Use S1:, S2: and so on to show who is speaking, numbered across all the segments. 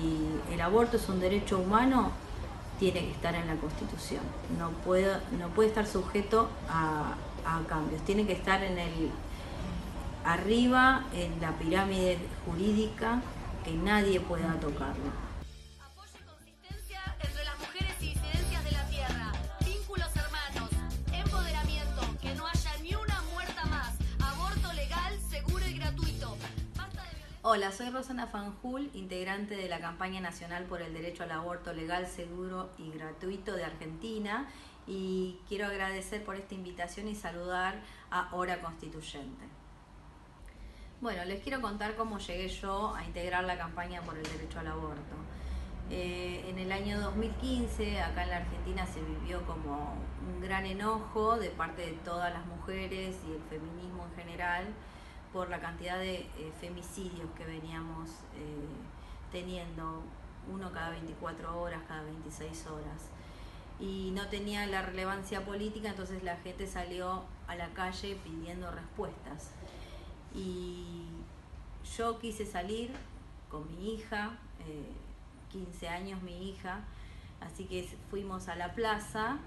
S1: si el aborto es un derecho humano, tiene que estar en la Constitución. No puede estar sujeto a cambios. Tiene que estar arriba en la pirámide jurídica, que nadie pueda tocarlo.
S2: Apoyo y consistencia entre las mujeres y disidencias de la tierra. Vínculos hermanos. Empoderamiento. Que no haya ni una muerta más. Aborto legal, seguro y gratuito. Basta de violencia.
S1: Hola, soy Rosana Fanjul, integrante de la campaña nacional por el derecho al aborto legal, seguro y gratuito de Argentina, y quiero agradecer por esta invitación y saludar a Hora Constituyente. Bueno, les quiero contar cómo llegué yo a integrar la campaña por el derecho al aborto. En el año 2015, acá en la Argentina, se vivió como un gran enojo de parte de todas las mujeres y el feminismo en general por la cantidad de femicidios que veníamos teniendo, uno cada 24 horas, cada 26 horas. Y no tenía la relevancia política, entonces la gente salió a la calle pidiendo respuestas. Y yo quise salir con mi hija, 15 años mi hija, así que fuimos a la plaza,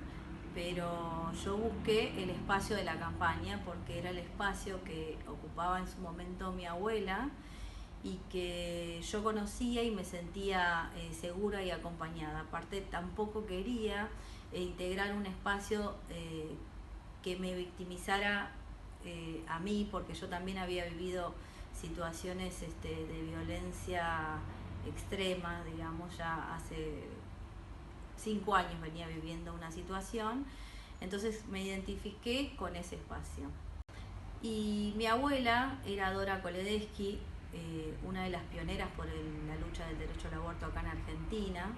S1: pero yo busqué el espacio de la campaña porque era el espacio que ocupaba en su momento mi abuela y que yo conocía y me sentía segura y acompañada. Aparte, tampoco quería integrar un espacio que me victimizara a mí, porque yo también había vivido situaciones de violencia extrema, digamos, ya hace 5 años venía viviendo una situación, entonces me identifiqué con ese espacio. Y mi abuela era Dora Koledeschi, una de las pioneras por la lucha del derecho al aborto acá en Argentina.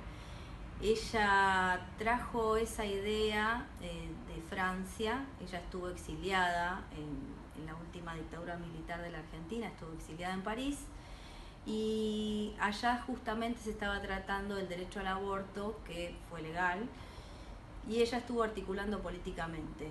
S1: Ella trajo esa idea de Francia. Ella estuvo exiliada en la última dictadura militar de la Argentina, estuvo exiliada en París, y allá justamente se estaba tratando el derecho al aborto, que fue legal, y ella estuvo articulando políticamente.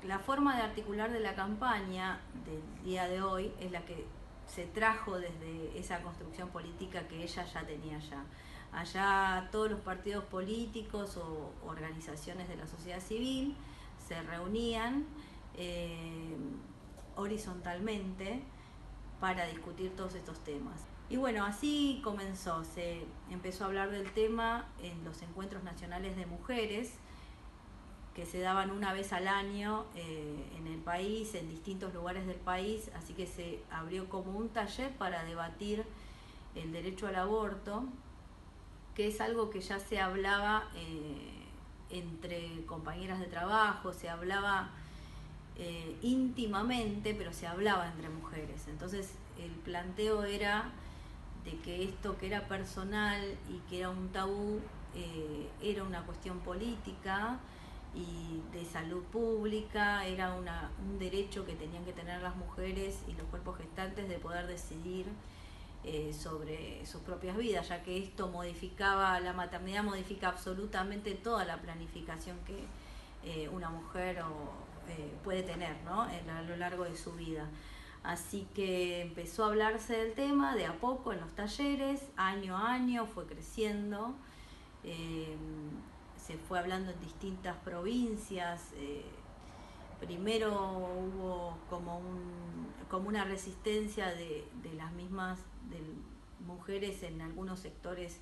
S1: La forma de articular de la campaña del día de hoy es la que se trajo desde esa construcción política que ella ya tenía allá. Allá todos los partidos políticos o organizaciones de la sociedad civil se reunían horizontalmente para discutir todos estos temas. Y bueno, así comenzó, se empezó a hablar del tema en los encuentros nacionales de mujeres, que se daban una vez al año en el país, en distintos lugares del país, así que se abrió como un taller para debatir el derecho al aborto, que es algo que ya se hablaba entre compañeras de trabajo, se hablaba íntimamente, pero se hablaba entre mujeres. Entonces el planteo era de que esto que era personal y que era un tabú era una cuestión política y de salud pública, era un derecho que tenían que tener las mujeres y los cuerpos gestantes de poder decidir sobre sus propias vidas, ya que esto modificaba, la maternidad modifica absolutamente toda la planificación que una mujer puede tener, ¿no? A lo largo de su vida. Así que empezó a hablarse del tema de a poco en los talleres, año a año fue creciendo, se fue hablando en distintas provincias. Primero hubo como una resistencia de las mismas mujeres en algunos sectores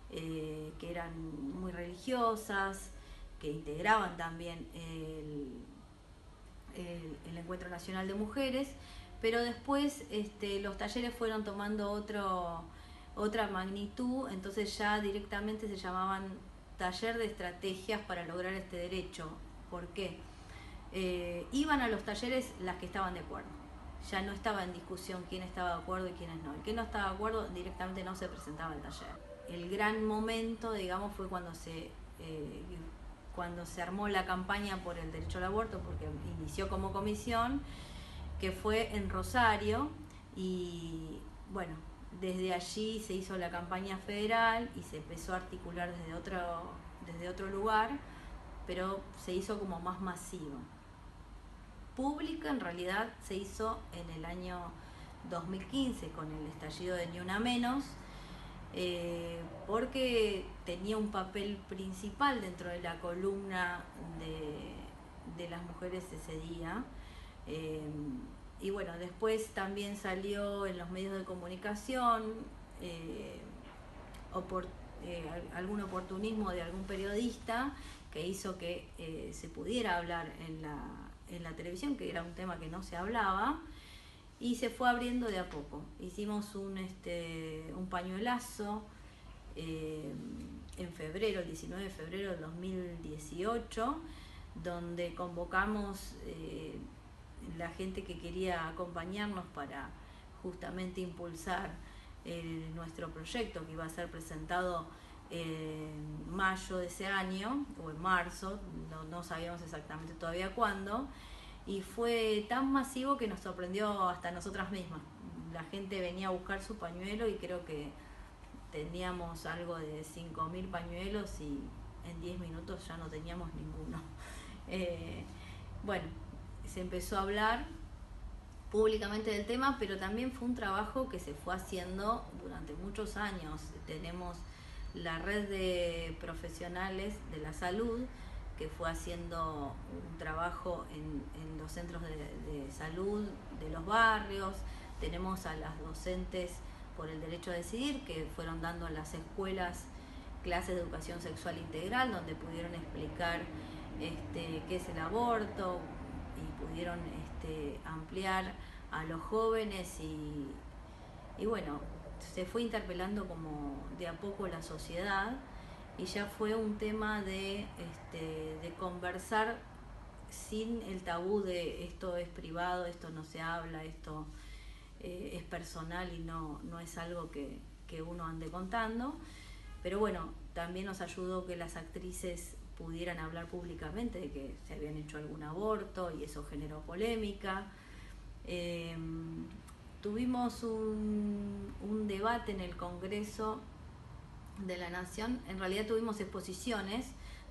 S1: que eran muy religiosas, que integraban también el Encuentro Nacional de Mujeres, pero después los talleres fueron tomando otra magnitud, entonces ya directamente se llamaban taller de estrategias para lograr este derecho. ¿Por qué? Iban a los talleres las que estaban de acuerdo, ya no estaba en discusión quién estaba de acuerdo y quiénes no. El que no estaba de acuerdo directamente no se presentaba al taller. El gran momento, digamos, fue cuando se armó la campaña por el derecho al aborto, porque inició como comisión, que fue en Rosario, y bueno, desde allí se hizo la campaña federal y se empezó a articular desde otro lugar, pero se hizo como más masivo. Pública en realidad se hizo en el año 2015 con el estallido de Ni Una Menos, porque tenía un papel principal dentro de la columna de las mujeres ese día. Y bueno, después también salió en los medios de comunicación algún oportunismo de algún periodista que hizo que se pudiera hablar en la televisión, que era un tema que no se hablaba, y se fue abriendo de a poco. Hicimos un pañuelazo en febrero, el 19 de febrero del 2018, donde convocamos la gente que quería acompañarnos para justamente impulsar nuestro proyecto, que iba a ser presentado en mayo de ese año o en marzo, no sabíamos exactamente todavía cuándo, y fue tan masivo que nos sorprendió hasta nosotras mismas. La gente venía a buscar su pañuelo y creo que teníamos algo de 5.000 pañuelos y en 10 minutos ya no teníamos ninguno. Bueno, se empezó a hablar públicamente del tema, pero también fue un trabajo que se fue haciendo durante muchos años. Tenemos la red de profesionales de la salud que fue haciendo un trabajo en los centros de salud de los barrios. Tenemos a las docentes por el derecho a decidir que fueron dando en las escuelas clases de educación sexual integral, donde pudieron explicar qué es el aborto y pudieron ampliar a los jóvenes y bueno, se fue interpelando como de a poco la sociedad y ya fue un tema de conversar sin el tabú de esto es privado, esto no se habla, esto es personal y no es algo que uno ande contando. Pero bueno, también nos ayudó que las actrices pudieran hablar públicamente de que se habían hecho algún aborto y eso generó polémica. Tuvimos un debate en el Congreso de la Nación. En realidad tuvimos exposiciones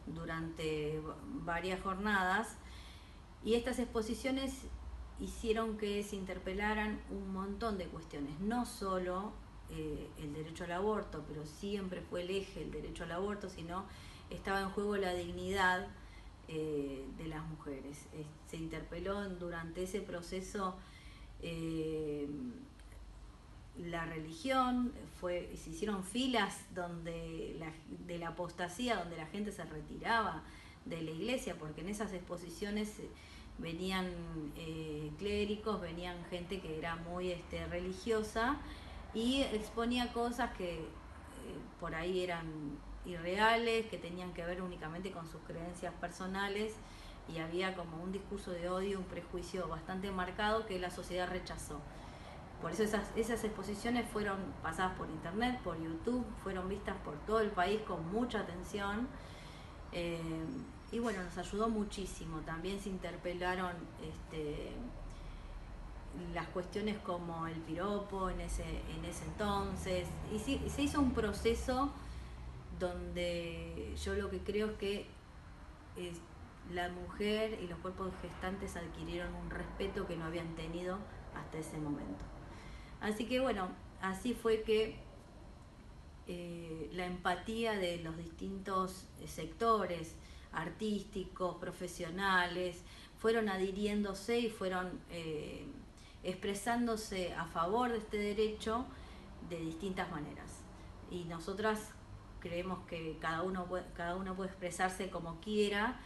S1: durante varias jornadas y estas exposiciones hicieron que se interpelaran un montón de cuestiones, no solo el derecho al aborto, pero siempre fue el eje el derecho al aborto, sino estaba en juego la dignidad de las mujeres. Se interpeló durante ese proceso la religión, se hicieron filas de la apostasía, donde la gente se retiraba de la iglesia, porque en esas exposiciones venían clérigos, venían gente que era muy religiosa y exponía cosas que por ahí eran irreales, que tenían que ver únicamente con sus creencias personales, y había como un discurso de odio, un prejuicio bastante marcado que la sociedad rechazó. Por eso esas exposiciones fueron pasadas por internet, por YouTube, fueron vistas por todo el país con mucha atención. Y bueno, nos ayudó muchísimo. También se interpelaron las cuestiones como el piropo en ese entonces. Y se hizo un proceso donde yo lo que creo es que la mujer y los cuerpos gestantes adquirieron un respeto que no habían tenido hasta ese momento. Así que bueno, así fue que la empatía de los distintos sectores artísticos, profesionales, fueron adhiriéndose y fueron expresándose a favor de este derecho de distintas maneras. Y nosotras creemos que cada uno puede expresarse como quiera,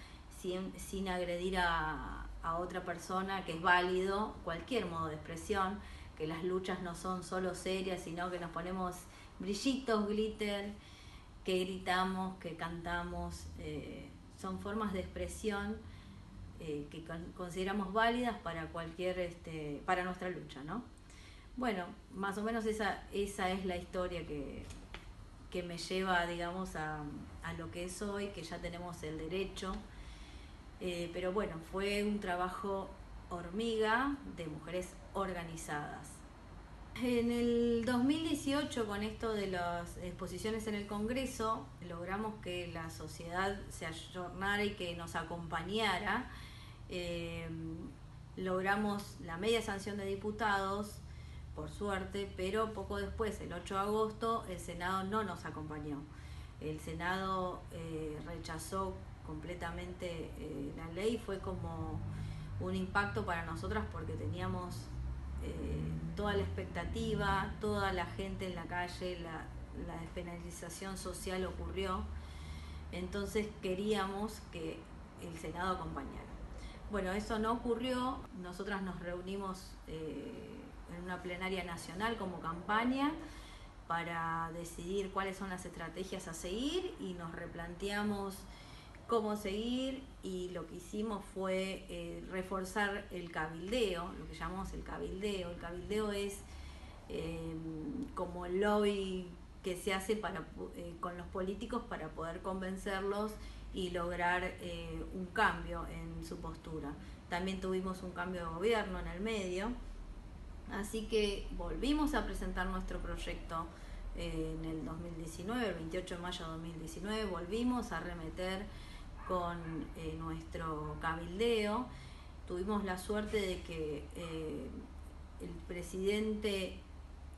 S1: sin agredir a otra persona, que es válido cualquier modo de expresión, que las luchas no son solo serias, sino que nos ponemos brillitos, glitter, que gritamos, que cantamos, son formas de expresión que consideramos válidas para para nuestra lucha, ¿no? Bueno, más o menos esa es la historia que me lleva, digamos, a lo que es hoy, que ya tenemos el derecho. Pero bueno, fue un trabajo hormiga de mujeres organizadas. En el 2018, con esto de las exposiciones en el Congreso, logramos que la sociedad se ayornara y que nos acompañara. Logramos la media sanción de diputados por suerte, pero poco después, el 8 de agosto, el Senado no nos acompañó. El Senado rechazó completamente la ley. Fue como un impacto para nosotras porque teníamos toda la expectativa, toda la gente en la calle, la despenalización social ocurrió, entonces queríamos que el Senado acompañara. Bueno, eso no ocurrió. Nosotras nos reunimos en una plenaria nacional como campaña para decidir cuáles son las estrategias a seguir y nos replanteamos cómo seguir, y lo que hicimos fue reforzar el cabildeo, lo que llamamos el cabildeo. El cabildeo es como el lobby que se hace con los políticos para poder convencerlos y lograr un cambio en su postura. También tuvimos un cambio de gobierno en el medio, así que volvimos a presentar nuestro proyecto en el 2019, el 28 de mayo de 2019, volvimos a arremeter con nuestro cabildeo. Tuvimos la suerte de que el presidente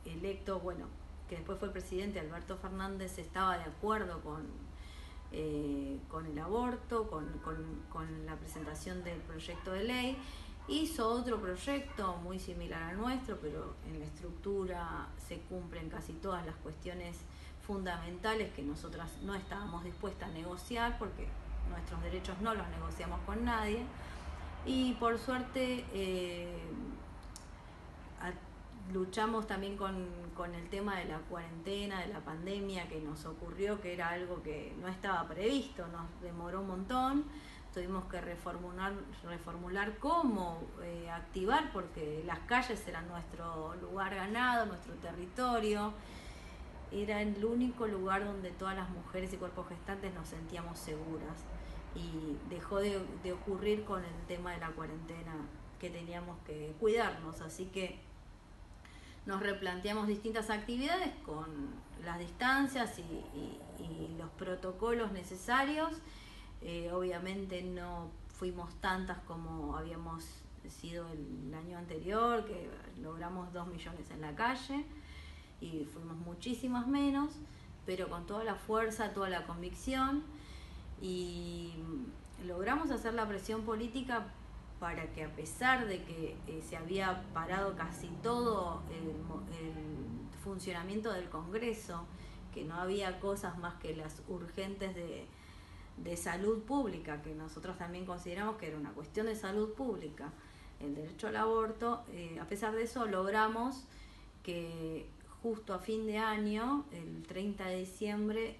S1: electo, bueno, que después fue el presidente, Alberto Fernández, estaba de acuerdo con el aborto, con la presentación del proyecto de ley. Hizo otro proyecto muy similar al nuestro, pero en la estructura se cumplen casi todas las cuestiones fundamentales que nosotras no estábamos dispuestas a negociar, porque nuestros derechos no los negociamos con nadie. Y por suerte luchamos también con el tema de la cuarentena, de la pandemia que nos ocurrió, que era algo que no estaba previsto, nos demoró un montón. Tuvimos que reformular cómo activar, porque las calles eran nuestro lugar ganado, nuestro territorio. Era el único lugar donde todas las mujeres y cuerpos gestantes nos sentíamos seguras. Y dejó de ocurrir con el tema de la cuarentena, que teníamos que cuidarnos. Así que nos replanteamos distintas actividades con las distancias y los protocolos necesarios. Obviamente no fuimos tantas como habíamos sido el año anterior, que logramos 2 millones en la calle, y fuimos muchísimas menos, pero con toda la fuerza, toda la convicción, y logramos hacer la presión política para que, a pesar de que se había parado casi todo el funcionamiento del Congreso, que no había cosas más que las urgentes de salud pública, que nosotros también consideramos que era una cuestión de salud pública, el derecho al aborto, a pesar de eso logramos que justo a fin de año, el 30 de diciembre,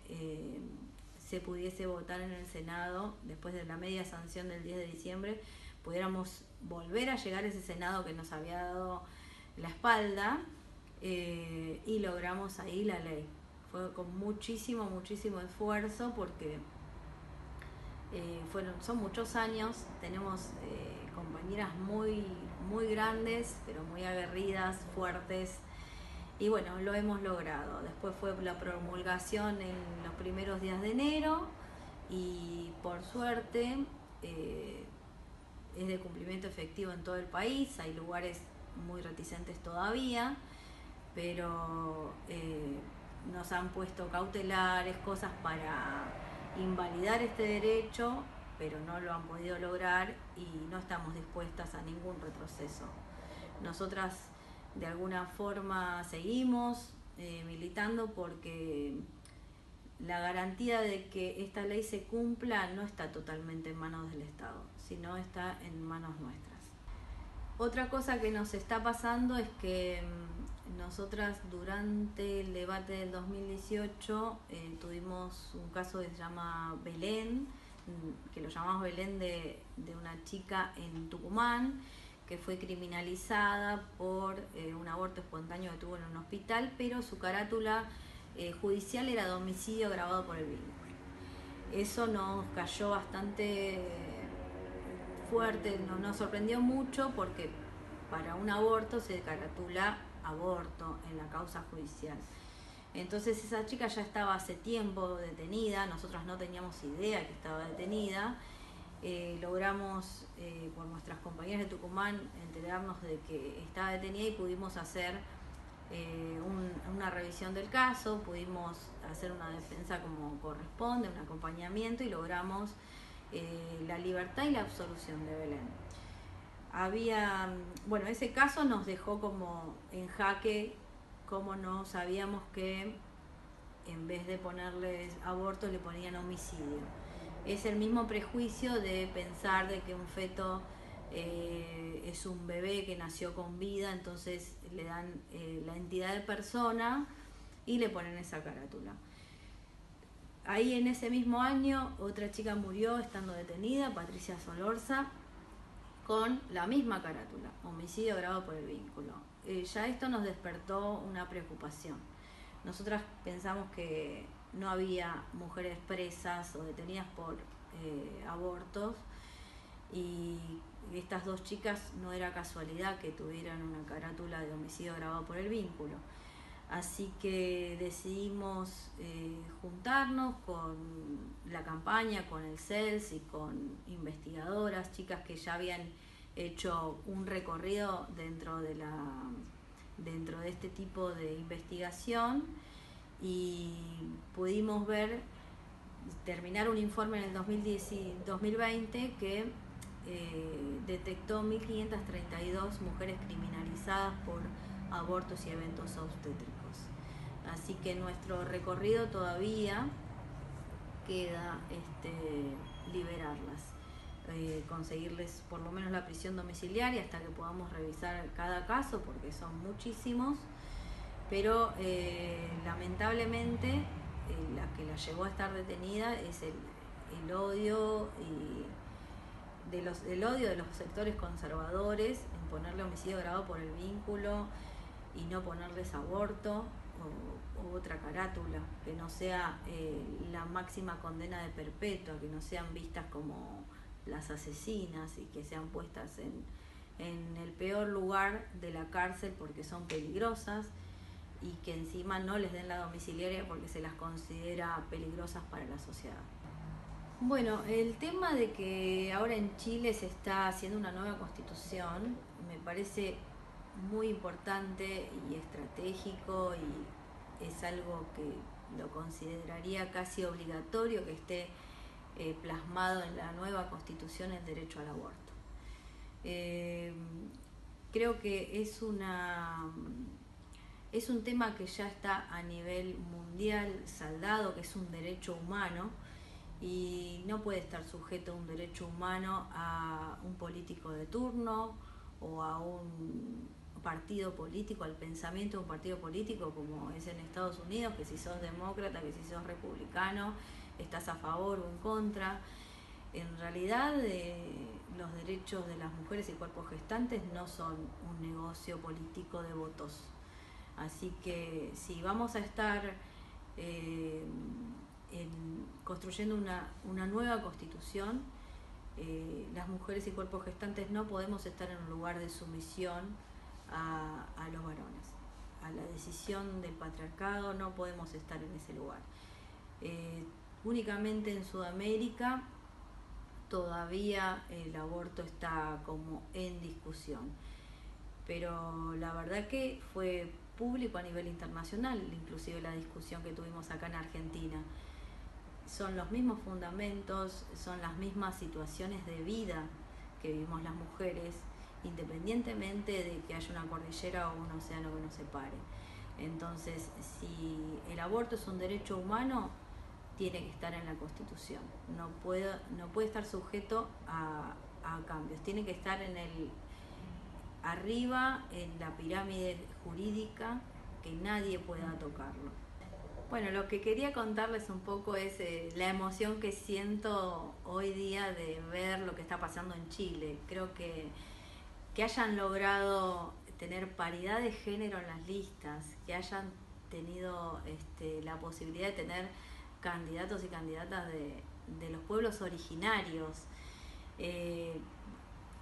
S1: se pudiese votar en el Senado, después de la media sanción del 10 de diciembre, pudiéramos volver a llegar a ese Senado que nos había dado la espalda, y logramos ahí la ley. Fue con muchísimo esfuerzo, porque son muchos años. Tenemos compañeras muy grandes, pero muy aguerridas, fuertes, y bueno, lo hemos logrado. Después fue la promulgación en los primeros días de enero, y por suerte es de cumplimiento efectivo en todo el país. Hay lugares muy reticentes todavía, pero nos han puesto cautelares, cosas para invalidar este derecho, pero no lo han podido lograr, y no estamos dispuestas a ningún retroceso. Nosotras de alguna forma seguimos militando, porque la garantía de que esta ley se cumpla no está totalmente en manos del Estado, sino está en manos nuestras. Otra cosa que nos está pasando es que nosotras, durante el debate del 2018, tuvimos un caso que se llama Belén, que lo llamamos Belén, de una chica en Tucumán, que fue criminalizada por un aborto espontáneo que tuvo en un hospital, pero su carátula judicial era de homicidio agravado por el vínculo. Eso nos cayó bastante fuerte, nos sorprendió mucho, porque para un aborto se caratula aborto en la causa judicial. Entonces esa chica ya estaba hace tiempo detenida, nosotros no teníamos idea que estaba detenida. Logramos por nuestras compañeras de Tucumán enterarnos de que estaba detenida, y pudimos hacer una revisión del caso, pudimos hacer una defensa como corresponde, un acompañamiento, y logramos la libertad y la absolución de Belén. Bueno, ese caso nos dejó como en jaque, como no sabíamos que en vez de ponerles aborto le ponían homicidio. Es el mismo prejuicio de pensar de que un feto es un bebé que nació con vida, entonces le dan la entidad de persona y le ponen esa carátula. Ahí en ese mismo año otra chica murió estando detenida, Patricia Solorza, con la misma carátula, homicidio agravado por el vínculo. Ya esto nos despertó una preocupación. Nosotras pensamos que no había mujeres presas o detenidas por abortos, y estas dos chicas no era casualidad que tuvieran una carátula de homicidio agravado por el vínculo. Así que decidimos juntarnos con la campaña, con el CELS y con investigadoras, chicas que ya habían hecho un recorrido dentro de este tipo de investigación, y pudimos terminar un informe en el 2020 que detectó 1.532 mujeres criminalizadas por abortos y eventos obstétricos. Así que nuestro recorrido todavía queda liberarlas, conseguirles por lo menos la prisión domiciliaria hasta que podamos revisar cada caso, porque son muchísimos, pero lamentablemente la que la llevó a estar detenida es el odio del odio de los sectores conservadores en ponerle homicidio agravado por el vínculo y no ponerles aborto o otra carátula, que no sea la máxima condena de perpetua, que no sean vistas como las asesinas y que sean puestas en el peor lugar de la cárcel porque son peligrosas, y que encima no les den la domiciliaria porque se las considera peligrosas para la sociedad. Bueno, el tema de que ahora en Chile se está haciendo una nueva constitución me parece muy importante y estratégico, y es algo que lo consideraría casi obligatorio que esté plasmado en la nueva constitución el derecho al aborto. Creo que es un tema que ya está a nivel mundial saldado, que es un derecho humano, y no puede estar sujeto a un derecho humano a un político de turno o a un partido político, al pensamiento de un partido político como es en Estados Unidos, que si sos demócrata, que si sos republicano, estás a favor o en contra. En realidad los derechos de las mujeres y cuerpos gestantes no son un negocio político de votos. Así que si vamos a estar construyendo una nueva constitución, las mujeres y cuerpos gestantes no podemos estar en un lugar de sumisión a los varones. A la decisión del patriarcado no podemos estar en ese lugar. Únicamente en Sudamérica todavía el aborto está como en discusión, pero la verdad que fue público a nivel internacional, inclusive la discusión que tuvimos acá en Argentina. Son los mismos fundamentos, son las mismas situaciones de vida que vivimos las mujeres, independientemente de que haya una cordillera o un océano que nos separe. Entonces, si el aborto es un derecho humano, tiene que estar en la Constitución. No puede estar sujeto a cambios. Tiene que estar arriba en la pirámide jurídica, que nadie pueda tocarlo. Bueno, lo que quería contarles un poco es la emoción que siento hoy día de ver lo que está pasando en Chile. Creo que hayan logrado tener paridad de género en las listas, que hayan tenido la posibilidad de tener candidatos y candidatas de los pueblos originarios.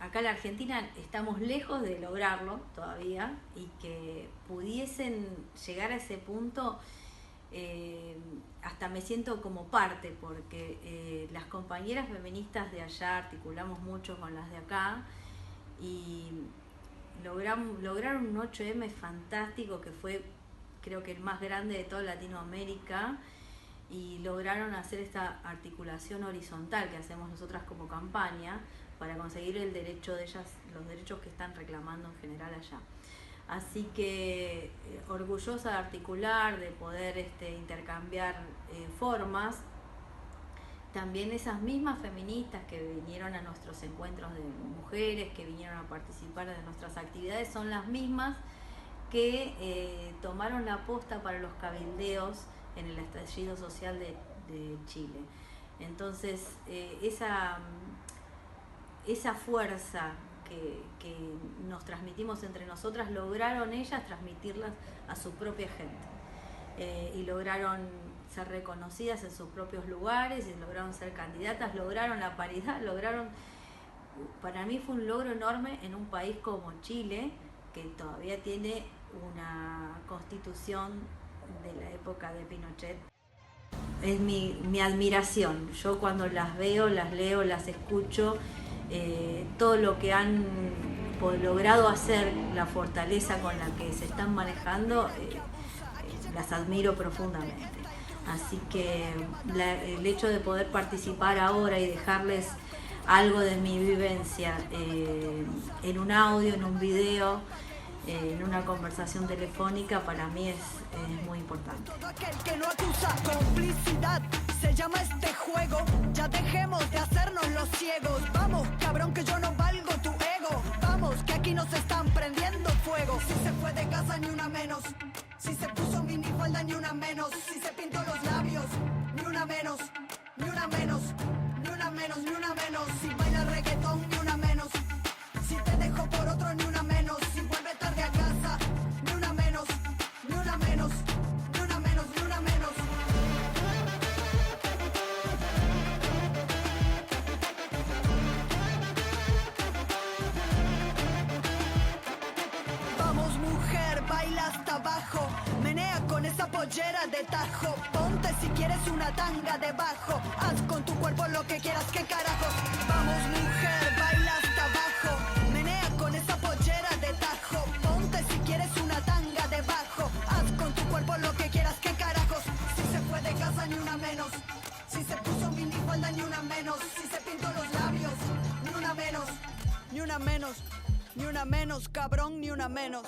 S1: Acá en la Argentina estamos lejos de lograrlo todavía, y que pudiesen llegar a ese punto, hasta me siento como parte, porque las compañeras feministas de allá articulamos mucho con las de acá, y lograron un 8M fantástico que fue, creo que el más grande de toda Latinoamérica, y lograron hacer esta articulación horizontal que hacemos nosotras como campaña para conseguir el derecho de ellas, los derechos que están reclamando en general allá. Así que orgullosa de articular, de poder intercambiar formas. También esas mismas feministas que vinieron a nuestros encuentros de mujeres, que vinieron a participar de nuestras actividades, son las mismas que tomaron la posta para los cabildeos en el estallido social de Chile. Entonces, esa fuerza que nos transmitimos entre nosotras, lograron ellas transmitirlas a su propia gente. Y lograron ser reconocidas en sus propios lugares, y lograron ser candidatas, lograron la paridad, para mí fue un logro enorme en un país como Chile, que todavía tiene una constitución de la época de Pinochet. Es mi admiración. Yo cuando las veo, las leo, las escucho, todo lo que han logrado hacer, la fortaleza con la que se están manejando, las admiro profundamente. Así que el hecho de poder participar ahora y dejarles algo de mi vivencia en un audio, en un video, en una conversación telefónica, para mí es muy importante.
S3: Todo aquel que no acusa complicidad, se llama este juego. Ya dejemos de hacernos los ciegos. Vamos, cabrón, que yo no valgo tu ego. Vamos, que aquí nos están prendiendo fuego. Si se fue de casa, ni una menos. Si se puso minifalda, ni una menos. Si se pintó los labios, ni una menos. Ni una menos, ni una menos, ni una menos. Si baila reggaetón, ni una menos. Si te dejo por otro, ni una menos. Si vuelve tarde a casa, ni una menos. Ni una menos, ni una menos, ni una menos. Vamos, mujer, baila hasta abajo. Menea con esa pollera de tajo. Ponte si quieres una tanga debajo. Haz con tu cuerpo lo que quieras, qué carajos. Vamos, mujer, baila hasta abajo. Menea con esa pollera de tajo. Ponte si quieres una tanga debajo. Haz con tu cuerpo lo que quieras, qué carajos. Si se fue de casa, ni una menos. Si se puso minifalda, ni una menos. Si se pintó los labios, ni una menos. Ni una menos, ni una menos, cabrón, ni una menos.